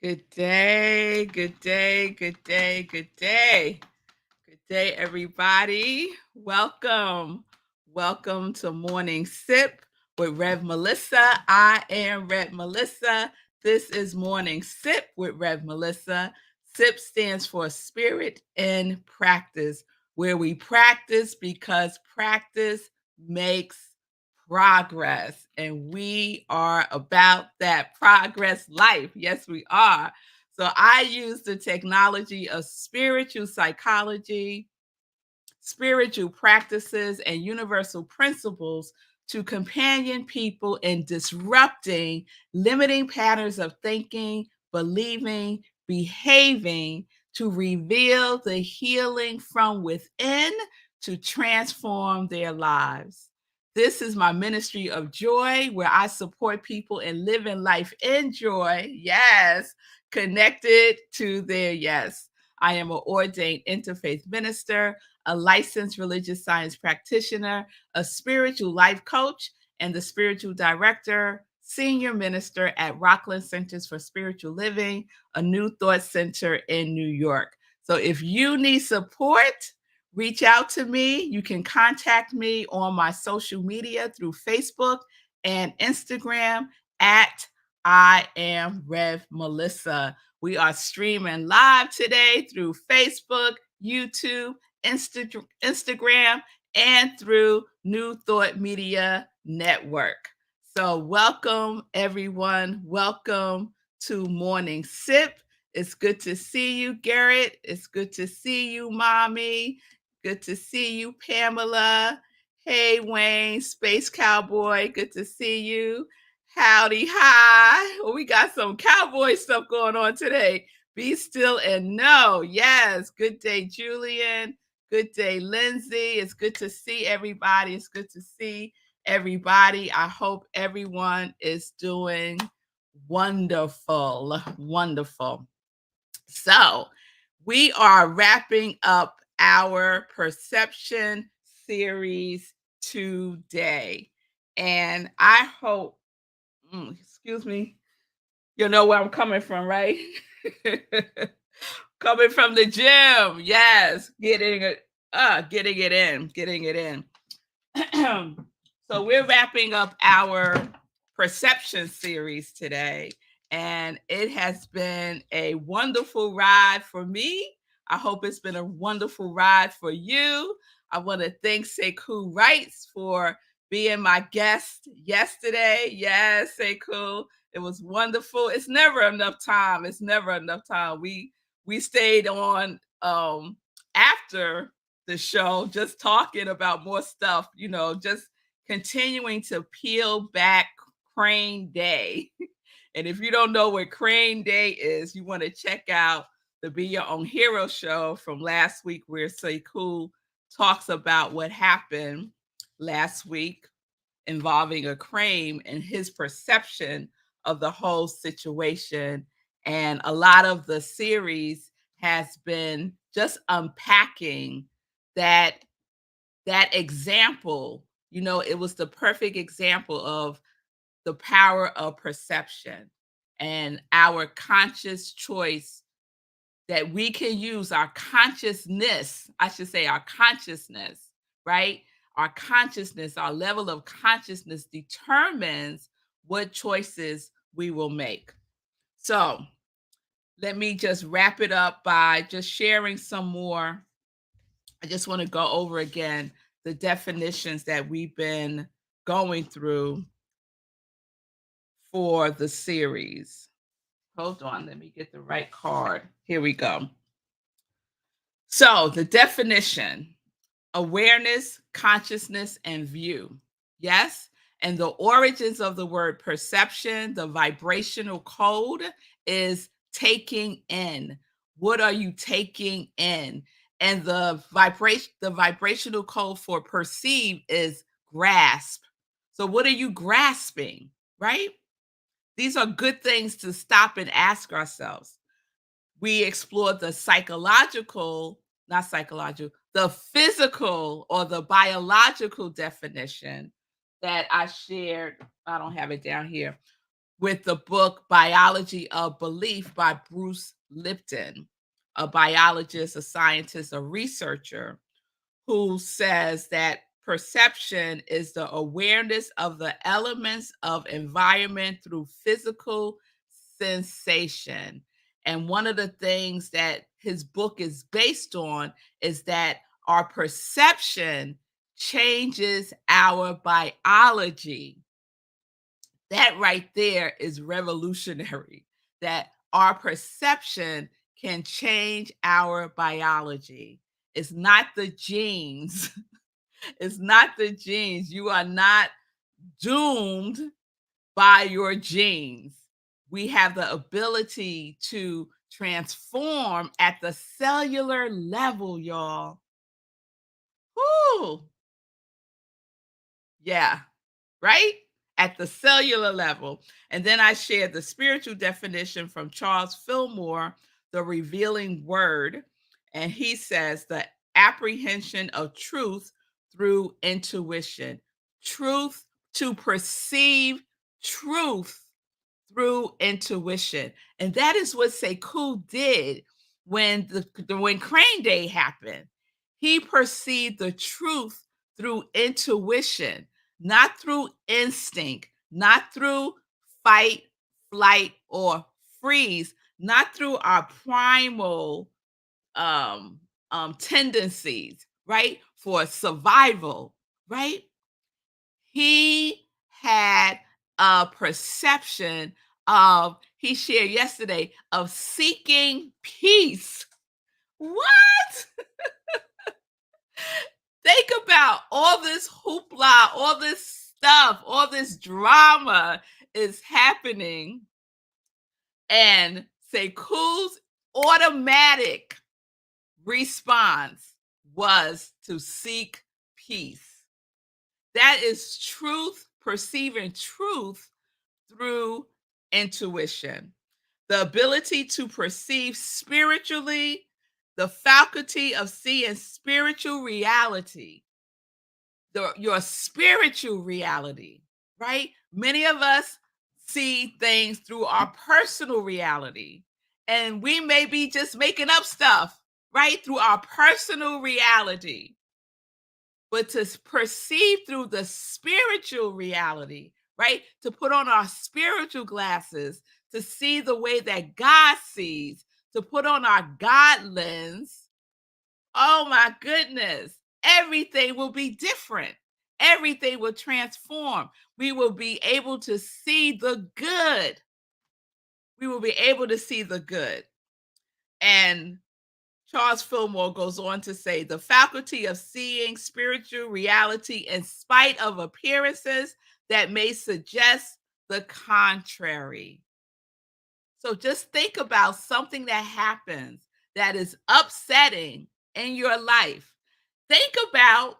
Good day, good day, good day, good day. Good day, everybody. Welcome. Welcome to Morning Sip with Rev Melissa. I am Rev Melissa. This is Morning Sip with Rev Melissa. SIP stands for Spirit in Practice, where we practice because practice makes progress. And we are about that progress life. Yes, we are. So I use the technology of spiritual psychology, spiritual practices, and universal principles to companion people in disrupting limiting patterns of thinking, believing, behaving to reveal the healing from within to transform their lives. This is my ministry of joy where I support people in living life in joy. Yes, connected to their yes. I am an ordained interfaith minister, a licensed religious science practitioner, a spiritual life coach, and the spiritual director, senior minister at Rockland Centers for Spiritual Living, a New Thought Center in New York. So if you need support, reach out to me. You can contact me on my social media through Facebook and Instagram at I am Rev Melissa. We are streaming live today through Facebook, YouTube, Instagram, and through New Thought Media Network. So, welcome everyone. Welcome to Morning Sip. It's good to see you, Garrett. It's good to see you, Mommy. Good to see you, Pamela. Hey, Wayne, Space Cowboy. Good to see you. Howdy, hi. Well, we got some cowboy stuff going on today. Be still and know. Yes. Good day, Julian. Good day, Lindsay. It's good to see everybody. It's good to see everybody. I hope everyone is doing wonderful. Wonderful. So, we are wrapping up our perception series today. And I hope, excuse me, you know where I'm coming from, right? Coming from the gym. Yes, getting it in, getting it in. So we're wrapping up our perception series today, and it has been a wonderful ride for me. I hope it's been a wonderful ride for you. I want to thank Sekou Wrights for being my guest yesterday. Yes, Sekou, it was wonderful. It's never enough time. It's never enough time. We stayed on after the show just talking about more stuff, just continuing to peel back Crane Day. And if you don't know what Crane Day is, you want to check out the Be Your Own Hero show from last week, where Sekou talks about what happened last week involving a crane and his perception of the whole situation. And a lot of the series has been just unpacking that example. It was the perfect example of the power of perception and our conscious choice, that we can use our consciousness, I should say our consciousness, right? Our consciousness, our level of consciousness determines what choices we will make. So let me just wrap it up by just sharing some more. I just want to go over again the definitions that we've been going through for the series. Hold on, let me get the right card. Here we go. So, the definition: awareness, consciousness, and view. Yes. And the origins of the word perception, the vibrational code is taking in. What are you taking in? And the vibrational code for perceive is grasp. So what are you grasping, right? These are good things to stop and ask ourselves. We explored the the physical or the biological definition that I shared. I don't have it down here. with the book Biology of Belief by Bruce Lipton, a biologist, a scientist, a researcher, who says that perception is the awareness of the elements of environment through physical sensation. And one of the things that his book is based on is that our perception changes our biology. That right there is revolutionary, that our perception can change our biology. It's not the genes. It's not the genes. You are not doomed by your genes. We have the ability to transform at the cellular level, y'all. Whoo! Yeah, right? At the cellular level. And then I shared the spiritual definition from Charles Fillmore, The Revealing Word. And he says the apprehension of truth through intuition, truth to perceive truth through intuition. And that is what Sekou did when when Crane Day happened. He perceived the truth through intuition, not through instinct, not through fight, flight, or freeze, not through our primal tendencies, right? For survival, right? He had a perception of, he shared yesterday, of seeking peace. What? Think about all this hoopla, all this stuff, all this drama is happening. And Sekou's automatic response was to seek peace. That is truth, perceiving truth through intuition. The ability to perceive spiritually, the faculty of seeing spiritual reality, your spiritual reality, right? Many of us see things through our personal reality, and we may be just making up stuff, right? Through our personal reality, but to perceive through the spiritual reality, right? To put on our spiritual glasses, to see the way that God sees, to put on our God lens. Oh my goodness, everything will be different. Everything will transform. We will be able to see the good. We will be able to see the good. And Charles Fillmore goes on to say the faculty of seeing spiritual reality in spite of appearances that may suggest the contrary. So just think about something that happens that is upsetting in your life. Think about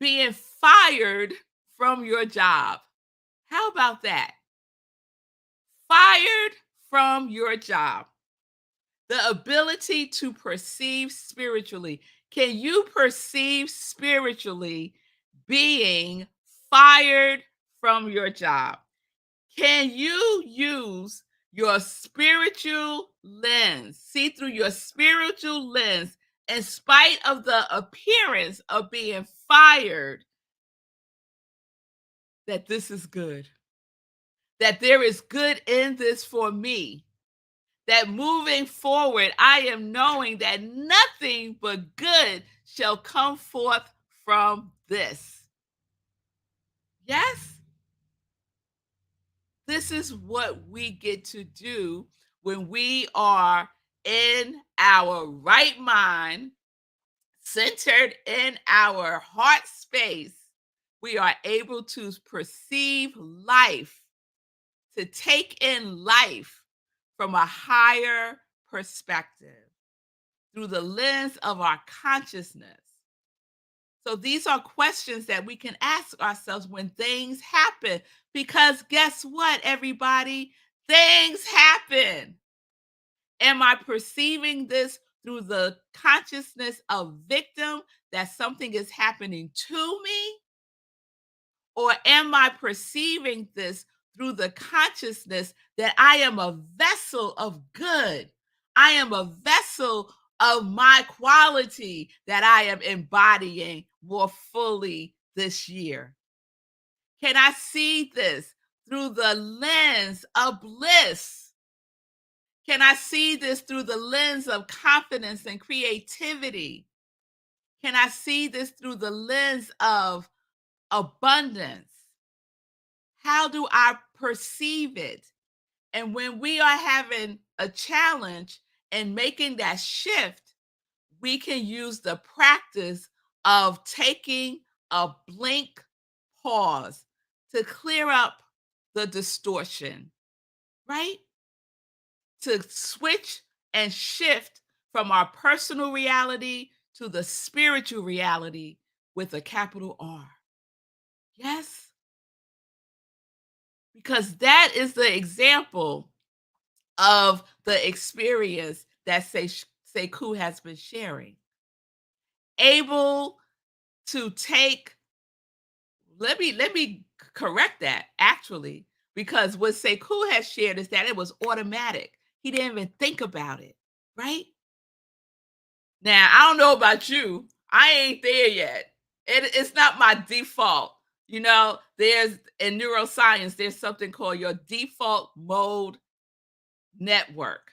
being fired from your job. How about that? Fired from your job. The ability to perceive spiritually. Can you perceive spiritually being fired from your job? Can you use your spiritual lens, see through your spiritual lens, in spite of the appearance of being fired, that this is good, that there is good in this for me? That moving forward, I am knowing that nothing but good shall come forth from this. Yes, this is what we get to do when we are in our right mind, centered in our heart space. We are able to perceive life, to take in life from a higher perspective through the lens of our consciousness. So these are questions that we can ask ourselves when things happen, because guess what, everybody? Things happen. Am I perceiving this through the consciousness of victim, that something is happening to me? Or am I perceiving this through the consciousness that I am a vessel of good. I am a vessel of my quality that I am embodying more fully this year. Can I see this through the lens of bliss? Can I see this through the lens of confidence and creativity? Can I see this through the lens of abundance? How do I perceive it? And when we are having a challenge and making that shift, we can use the practice of taking a blink pause to clear up the distortion, right? To switch and shift from our personal reality to the spiritual reality with a capital R. Yes, because that is the example of the experience that Sekou has been sharing. Able to take, let me correct that actually, because what Sekou has shared is that it was automatic. He didn't even think about it, right? Now, I don't know about you. I ain't there yet. It's not my default. There's in neuroscience, there's something called your default mode network.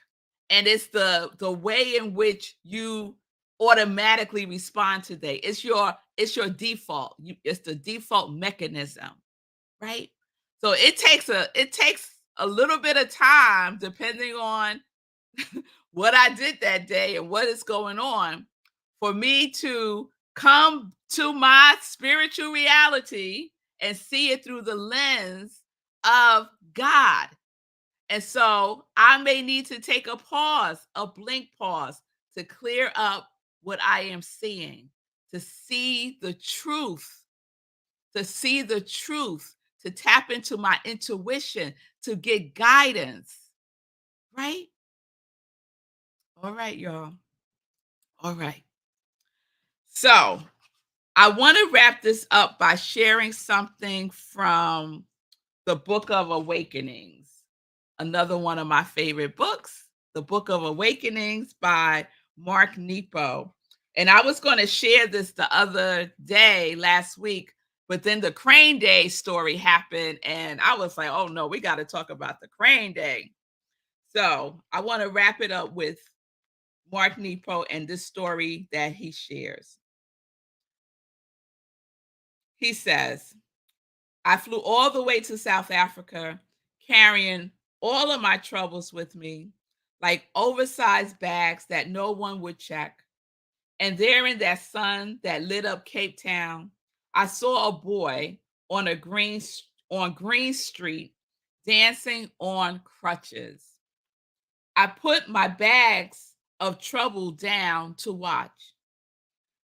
And it's the way in which you automatically respond today. It's your default. It's the default mechanism, right? So it takes a little bit of time depending on what I did that day and what is going on for me to come to my spiritual reality and see it through the lens of God. And so I may need to take a pause, a blink pause to clear up what I am seeing, to see the truth, to see the truth, to tap into my intuition, to get guidance, right? All right, y'all. All right. So I want to wrap this up by sharing something from the Book of Awakenings, another one of my favorite books, The Book of Awakenings by Mark Nepo. And I was going to share this the other day, last week, but then the Crane Day story happened. And I was like, oh no, we got to talk about the Crane Day. So I want to wrap it up with Mark Nepo and this story that he shares. He says, I flew all the way to South Africa, carrying all of my troubles with me, like oversized bags that no one would check. And there in that sun that lit up Cape Town, I saw a boy on Green Street dancing on crutches. I put my bags of trouble down to watch.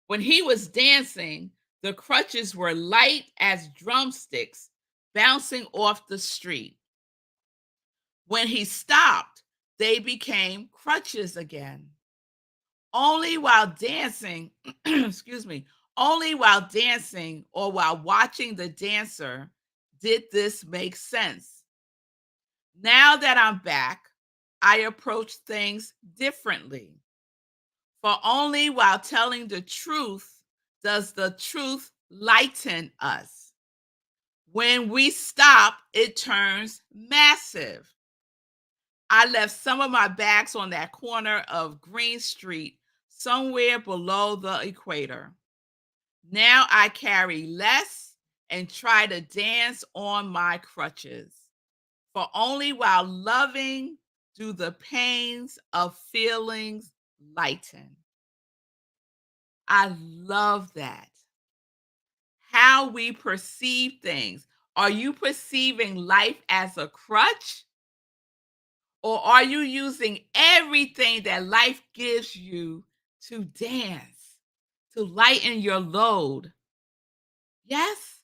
When he was dancing, the crutches were light as drumsticks bouncing off the street. When he stopped, they became crutches again. Only while dancing, excuse me, only while dancing or while watching the dancer did this make sense. Now that I'm back, I approach things differently. For only while telling the truth does the truth lighten us. When we stop, it turns massive. I left some of my bags on that corner of Green Street, somewhere below the equator. Now I carry less and try to dance on my crutches. For only while loving do the pains of feelings lighten. I love that. How we perceive things. Are you perceiving life as a crutch? Or are you using everything that life gives you to dance, to lighten your load? Yes,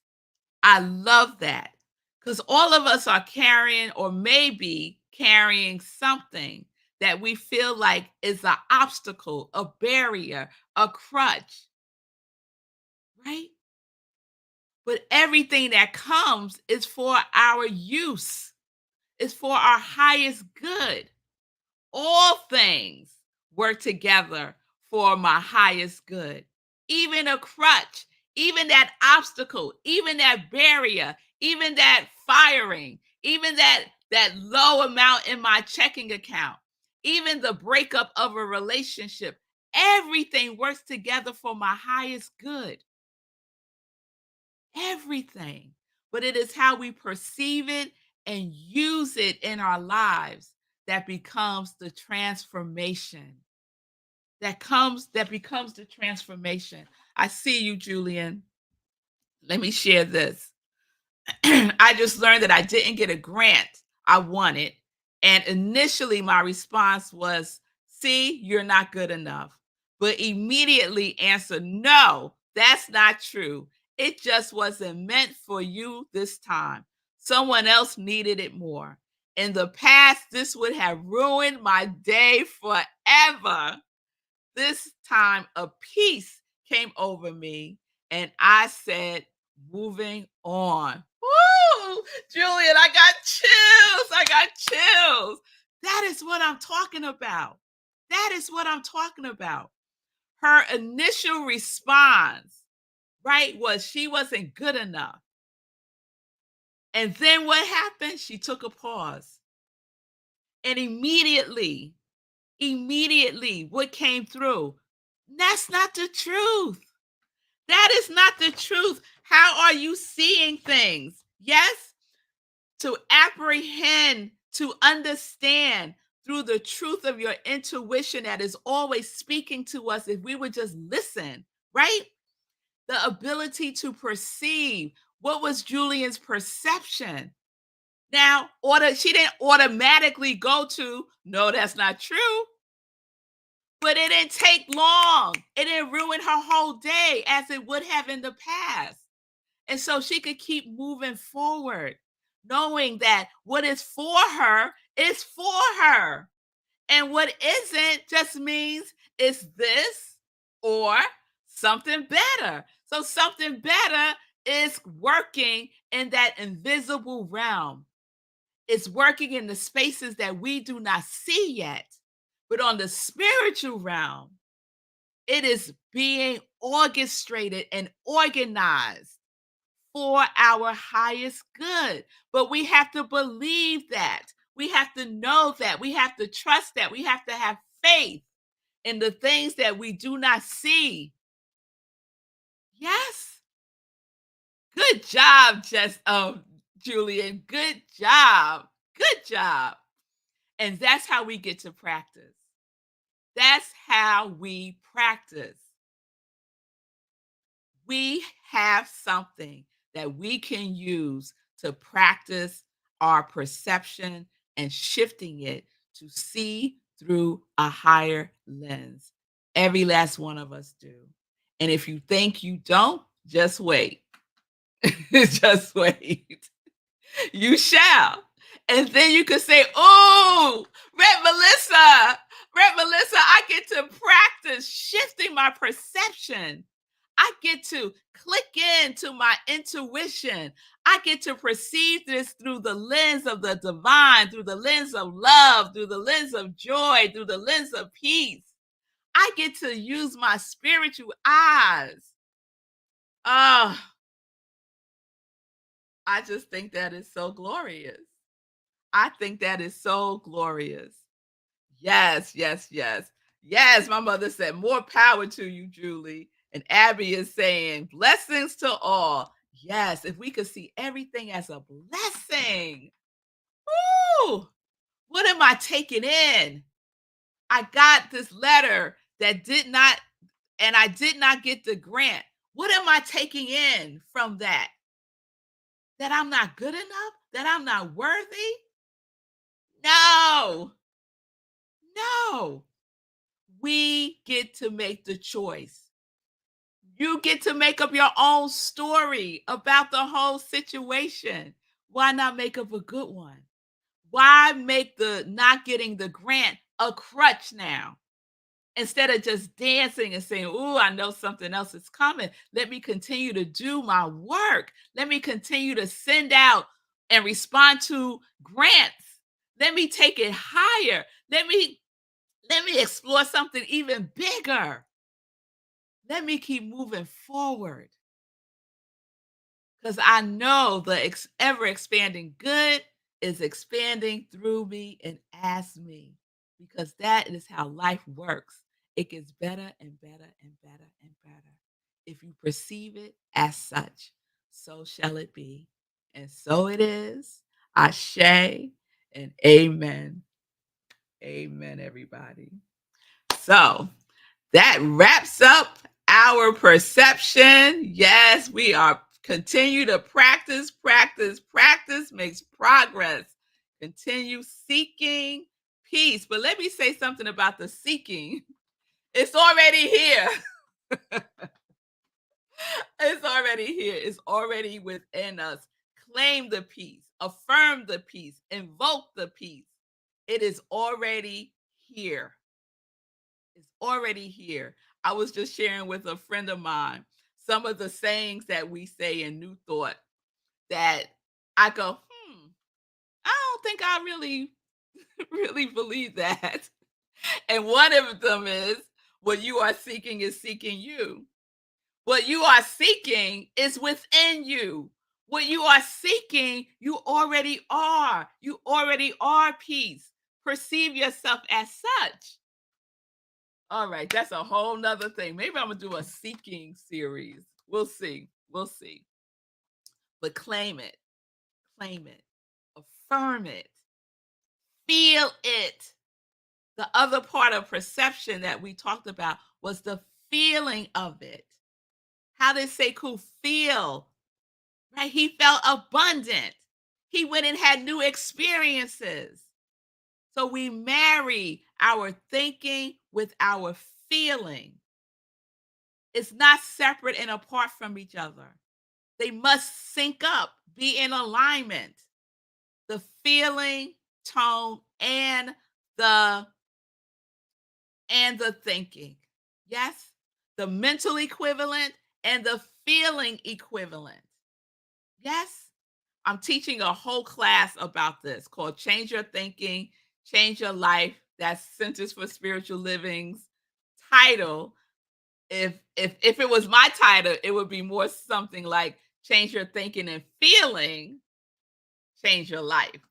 I love that. Because all of us are carrying, or maybe carrying something that we feel like is an obstacle, a barrier, a crutch, right? But everything that comes is for our use. It's for our highest good. All things work together for my highest good. Even a crutch, even that obstacle, even that barrier, even that firing, even that low amount in my checking account, even the breakup of a relationship, everything works together for my highest good. Everything. But it is how we perceive it and use it in our lives that becomes the transformation. That becomes the transformation. I see you, Julian. Let me share this. I just learned that I didn't get a grant I wanted. And initially, my response was, see, you're not good enough. But immediately answered, no, that's not true. It just wasn't meant for you this time. Someone else needed it more. In the past, this would have ruined my day forever. This time, a peace came over me, and I said, moving on. Woo! Julian, I got chills. I got chills. That is what I'm talking about. That is what I'm talking about. Her initial response, right, was she wasn't good enough. And then what happened? She took a pause. And immediately, what came through? That's not the truth. That is not the truth. How are you seeing things? Yes, to apprehend, to understand through the truth of your intuition that is always speaking to us if we would just listen, right? The ability to perceive. What was Julian's perception? Now, she didn't automatically go to, no, that's not true. But it didn't take long. It didn't ruin her whole day as it would have in the past. And so she could keep moving forward, knowing that what is for her is for her. And what isn't just means it's this or something better. So something better is working in that invisible realm. It's working in the spaces that we do not see yet. But on the spiritual realm, it is being orchestrated and organized for our highest good. But we have to believe that. We have to know that. We have to trust that. We have to have faith in the things that we do not see. Yes. Good job, Julian. Good job. Good job. And that's how we get to practice. That's how we practice. We have something that we can use to practice our perception and shifting it to see through a higher lens. Every last one of us do. And if you think you don't, just wait. Just wait. You shall. And then you could say, oh, Red Melissa, I get to practice shifting my perception. I get to click into my intuition. I get to perceive this through the lens of the divine, through the lens of love, through the lens of joy, through the lens of peace. I get to use my spiritual eyes. Oh, I just think that is so glorious. I think that is so glorious. Yes, yes, yes. Yes, my mother said, more power to you, Julie. And Abby is saying, blessings to all. Yes, if we could see everything as a blessing. Woo! What am I taking in? I got this letter and I did not get the grant. What am I taking in from that? That I'm not good enough? That I'm not worthy? No, no. We get to make the choice. You get to make up your own story about the whole situation. Why not make up a good one? Why make the not getting the grant a crutch now? Instead of just dancing and saying, "Ooh, I know something else is coming. Let me continue to do my work. Let me continue to send out and respond to grants. Let me take it higher. Let me explore something even bigger. Let me keep moving forward because I know the ever expanding good is expanding through me and as me because that is how life works. It gets better and better and better and better. If you perceive it as such, so shall it be. And so it is. Ashe and amen. Amen, everybody. So that wraps up our perception. Yes, we are continue to practice, practice, practice makes progress. Continue seeking peace. But let me say something about the seeking. It's already here. It's already here. It's already within us. Claim the peace, affirm the peace, invoke the peace. It is already here. It's already here. I was just sharing with a friend of mine some of the sayings that we say in New Thought that I go, I don't think I really, really believe that. And one of them is, what you are seeking is seeking you. What you are seeking is within you. What you are seeking, you already are. You already are peace. Perceive yourself as such. All right, that's a whole nother thing. Maybe I'm gonna do a seeking series. We'll see. We'll see. But claim it, affirm it, feel it. The other part of perception that we talked about was the feeling of it. How did Sekou feel? Right? He felt abundant. He went and had new experiences. So we marry our thinking with our feeling. It's not separate and apart from each other. They must sync up, be in alignment. The feeling, tone, the and the thinking. Yes? The mental equivalent and the feeling equivalent. Yes? I'm teaching a whole class about this called Change Your Thinking, Change Your Life. That's Centers for Spiritual Living's title. If it was my title, it would be more something like change your thinking and feeling, change your life.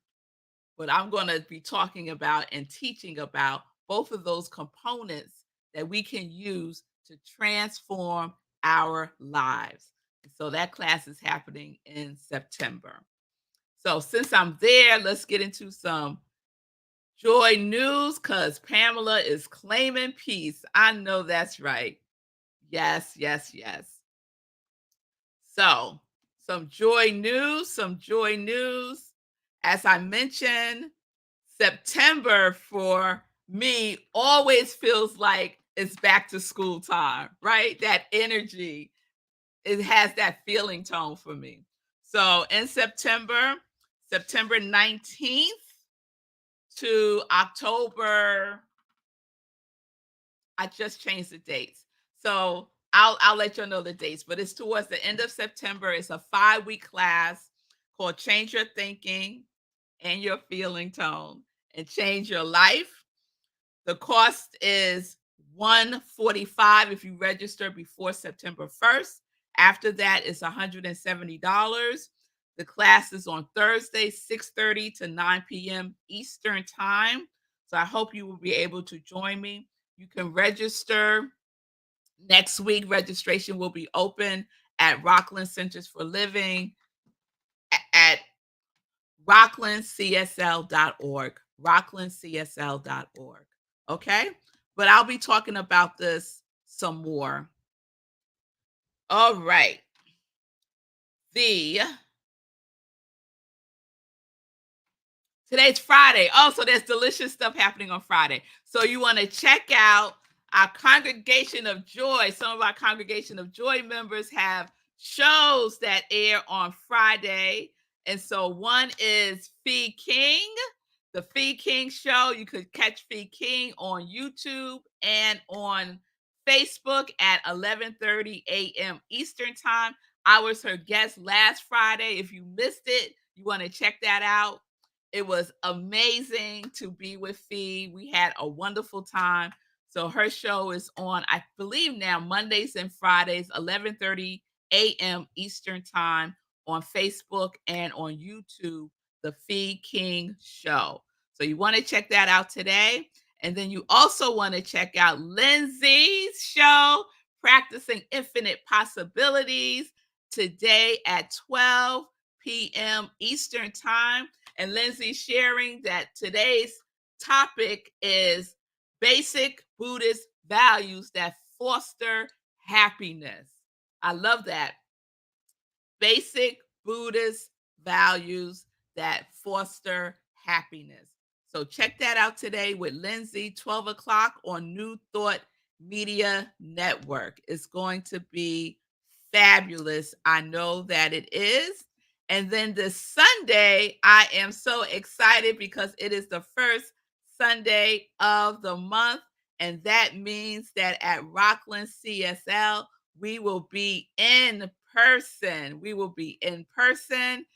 But I'm going to be talking about and teaching about both of those components that we can use to transform our lives. So that class is happening in September. So since I'm there, let's get into some joy news because Pamela is claiming peace. I know that's right. Yes, yes, yes. So, some joy news. As I mentioned, September for me always feels like it's back to school time, right? That energy, it has that feeling tone for me. So, in September 19th to October, I just changed the dates. So I'll let you know the dates, but it's towards the end of September. It's a 5-week class called Change Your Thinking and Your Feeling Tone and Change Your Life. The cost is $145 if you register before September 1st. After that, it's $170. The class is on Thursday, 6:30 to 9 p.m. Eastern Time. So I hope you will be able to join me. You can register next week. Registration will be open at Rockland Centers for Living at rocklandcsl.org. Rocklandcsl.org. Okay? But I'll be talking about this some more. All right. Today's Friday. Oh, so there's delicious stuff happening on Friday. So you want to check out our Congregation of Joy. Some of our Congregation of Joy members have shows that air on Friday. And so one is Fee King. The Fee King Show. You could catch Fee King on YouTube and on Facebook at 11:30 a.m. Eastern Time. I was her guest last Friday. If you missed it, you want to check that out. It was amazing to be with Fee. We had a wonderful time. So her show is on, I believe now, Mondays and Fridays, 11:30 a.m. Eastern Time on Facebook and on YouTube, The Fee King Show. So you want to check that out today. And then you also want to check out Lindsay's show, Practicing Infinite Possibilities, today at 12 p.m. Eastern Time. And Lindsay's sharing that today's topic is basic Buddhist values that foster happiness. I love that. Basic Buddhist values that foster happiness. So check that out today with Lindsay, 12 o'clock on New Thought Media Network. It's going to be fabulous. I know that it is. And then this Sunday, I am so excited because it is the first Sunday of the month. And that means that at Rockland CSL, we will be in person. We will be in person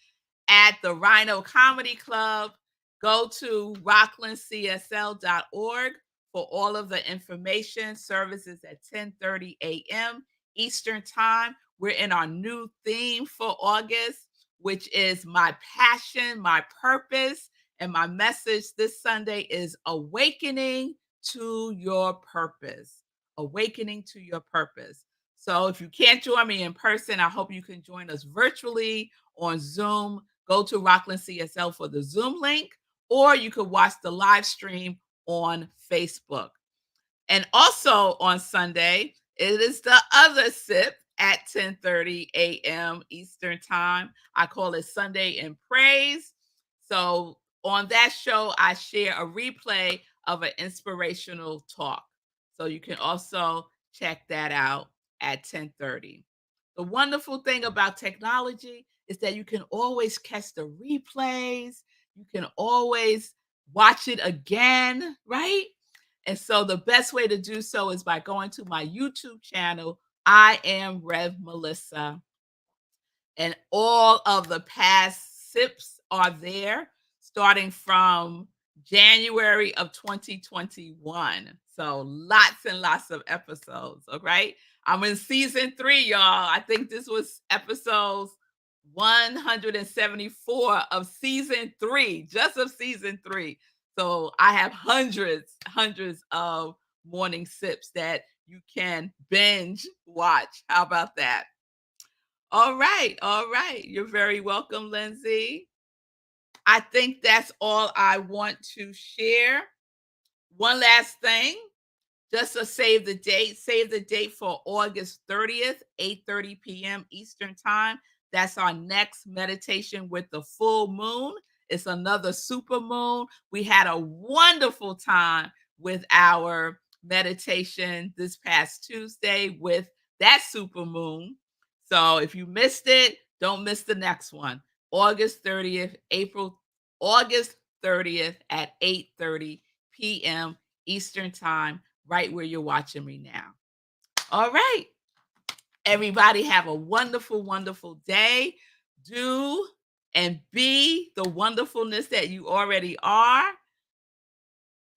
at the Rhino Comedy Club. Go to rocklandcsl.org for all of the information. Services at 10:30 a.m. Eastern Time. We're in our new theme for August, which is my passion, my purpose, and my message this Sunday is awakening to your purpose. Awakening to your purpose. So if you can't join me in person, I hope you can join us virtually on Zoom. Go to Rockland CSL for the Zoom link, or you could watch the live stream on Facebook. And also on Sunday, it is the other sip at 10:30 a.m. Eastern Time. I call it Sunday in Praise. So on that show, I share a replay of an inspirational talk. So you can also check that out at 10:30. The wonderful thing about technology is that you can always catch the replays. You can always watch it again, right? And so the best way to do so is by going to my YouTube channel, I am Rev Melissa. And all of the past sips are there, starting from January of 2021. So lots and lots of episodes. All right. I'm in season 3, y'all. I think this was episodes 174 of season 3, just of season 3. So I have hundreds of morning sips that you can binge watch. How about that? All right, all right. You're very welcome, Lindsay. I think that's all I want to share. One last thing, just to save the date. Save the date for August 30th, 8:30 p.m. Eastern Time. That's our next meditation with the full moon. It's another super moon. We had a wonderful time with our meditation this past Tuesday with that super moon. So if you missed it, don't miss the next one. August 30th at 8:30 p.m. Eastern Time, right where you're watching me now. All right. Everybody have a wonderful, wonderful day. Do and be the wonderfulness that you already are.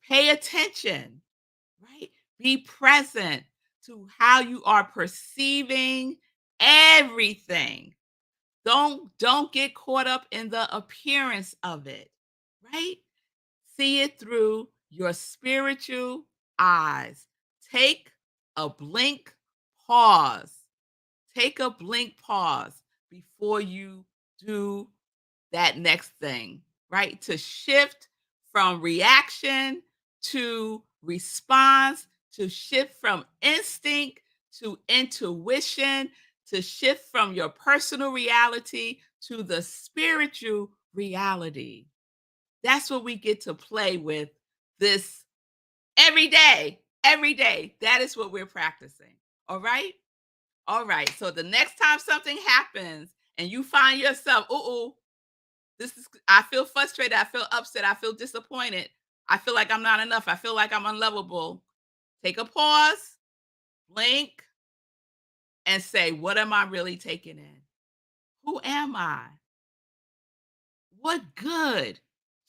Pay attention, right? Be present to how you are perceiving everything. Don't get caught up in the appearance of it, right? See it through your spiritual eyes. Take a blink pause. Take a blink pause before you do that next thing, right? To shift from reaction to response, to shift from instinct to intuition, to shift from your personal reality to the spiritual reality. That's what we get to play with this every day. Every day. That is what we're practicing. All right. All right. So the next time something happens and you find yourself, I feel frustrated, I feel upset, I feel disappointed. I feel like I'm not enough. I feel like I'm unlovable. Take a pause, blink, and say, what am I really taking in? Who am I? What good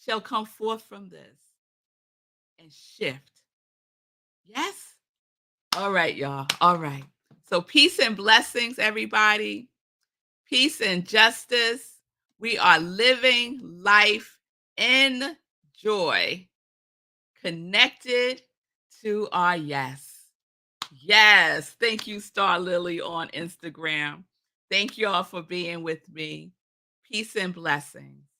shall come forth from this? And shift. Yes? All right, y'all. All right. So, peace and blessings, everybody. Peace and justice. We are living life in joy, connected to our yes. Yes. Thank you, Star Lily on Instagram. Thank you all for being with me. Peace and blessings.